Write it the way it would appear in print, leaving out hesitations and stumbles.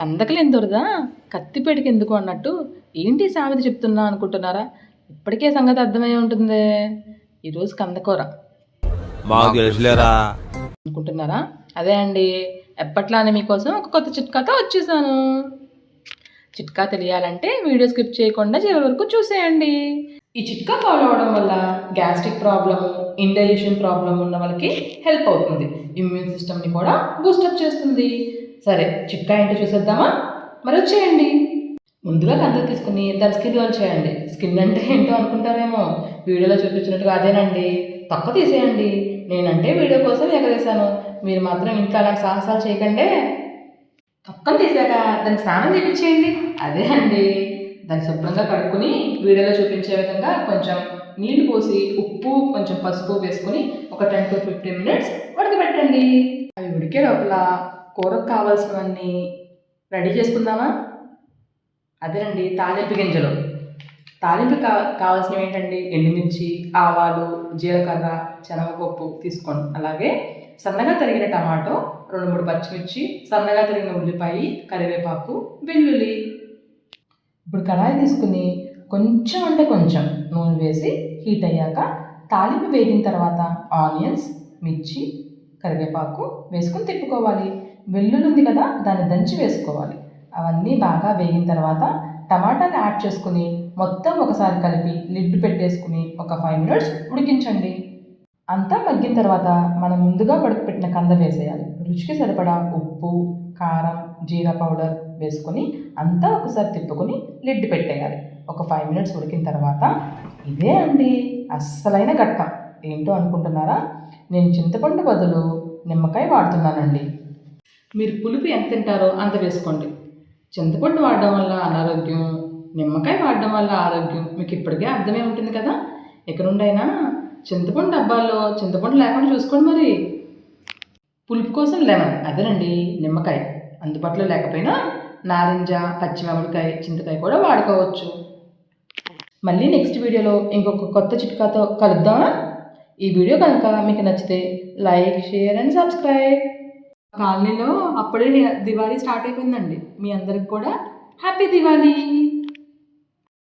కందకలేని దొరదా కత్తిపేటకి ఎందుకు అన్నట్టు ఏంటి సామెత చెప్తున్నా అనుకుంటున్నారా? ఇప్పటికే సంగతి అర్థమై ఉంటుంది. ఈరోజు కందకూర మాకు తెలుసులేరా అనుకుంటున్నారా? అదే అండి, ఎప్పట్లానే మీకోసం ఒక కొత్త చిట్కాతో వచ్చేసాను. చిట్కా తెలియాలంటే వీడియో స్కిప్ చేయకుండా చివరి వరకు చూసేయండి. ఈ చిట్కా ఫాలో అవడం వల్ల గ్యాస్ట్రిక్ ప్రాబ్లమ్, ఇండైజెషన్ ప్రాబ్లం ఉన్న వాళ్ళకి హెల్ప్ అవుతుంది. ఇమ్యూన్ సిస్టమ్ని కూడా బూస్టప్ చేస్తుంది. సరే, చిట్కా ఏంటో చూసేద్దామా? మరి వచ్చేయండి. ముందుగా కందులు తీసుకుని దాని స్కిన్ ఆన్ చేయండి. స్కిన్ అంటే ఏంటో అనుకుంటారేమో, వీడియోలో చూపించినట్టుగా అదేనండి. తొక్క తీసేయండి. నేనంటే వీడియో కోసం ఎగరేశాను, మీరు మాత్రం ఇంట్లో అలాంటి సాహసాలు చేయకండి. తొక్కలు తీసాక దానికి స్నానం చేయించేయండి. అదే అండి, దాన్ని శుభ్రంగా కడుక్కొని వీడియోలో చూపించే విధంగా కొంచెం నీళ్లు పోసి ఉప్పు కొంచెం పసుపు వేసుకొని ఒక 10 to 15 minutes ఉడకబెట్టండి. అవి ఉడికే లోపల కూరకు కావాల్సినవన్నీ రెడీ చేసుకుందామా? అదేనండి, తాలింపు గింజలు. తాలింపు కావాల్సినవి ఏంటండి? ఎండుమిర్చి, ఆవాలు, జీలకర్ర, శనగపప్పు తీసుకోండి. అలాగే సన్నగా తరిగిన టమాటో, 2-3 పచ్చిమిర్చి, సన్నగా తరిగిన ఉల్లిపాయ, కరివేపాకు, వెల్లుల్లి. ఇప్పుడు కడాయి తీసుకుని కొంచెం అంటే కొంచెం నూనె వేసి హీట్ అయ్యాక తాలింపు వేగిన తర్వాత ఆనియన్స్, మిర్చి, కరివేపాకు వేసుకొని తిప్పుకోవాలి. వెల్లుల్లి ఉంది కదా, దాన్ని దంచి వేసుకోవాలి. అవన్నీ బాగా వేగిన తర్వాత టమాటాలు యాడ్ చేసుకుని మొత్తం ఒకసారి కలిపి లిడ్ పెట్టేసుకుని ఒక 5 minutes ఉడికించండి. అంతా మగ్గిన తర్వాత మనం ముందుగా పెట్టిన కంద వేసేయాలి. రుచికి సరిపడా ఉప్పు, కారం, జీరా పౌడర్ వేసుకొని అంతా ఒకసారి తిప్పుకొని లిడ్ పెట్టేయాలి. ఒక 5 minutes ఉడికిన తర్వాత ఇదే అండి అస్సలైన ఘట్టం. ఏంటో అనుకుంటున్నారా? నేను చింతపండు బదులు నిమ్మకాయ వాడుతున్నానండి. మీరు పులుపు ఎంత తింటారో అంత వేసుకోండి. చింతపండు వాడడం వల్ల అనారోగ్యం, నిమ్మకాయ వాడడం వల్ల ఆరోగ్యం మీకు ఇప్పటికే అర్థమే ఉంటుంది కదా. ఇక నుండైనా చింతపండు డబ్బాల్లో చింతపండు లేకుండా చూసుకోండి. మరి పులుపు కోసం లెమన్, అదేనండి నిమ్మకాయ, అందుబాటులో లేకపోయినా నారింజ, పచ్చి మామిడికాయ, చింతకాయ కూడా వాడుకోవచ్చు. మళ్ళీ నెక్స్ట్ వీడియోలో ఇంకొక కొత్త చిట్కాతో కలుద్దామా? ఈ వీడియో కనుక మీకు నచ్చితే లైక్, షేర్ అండ్ సబ్స్క్రైబ్. కాలనీలో అప్పుడే దివాళీ స్టార్ట్ అయిపోయిందండి. మీ అందరికి కూడా హ్యాపీ దివాళీ.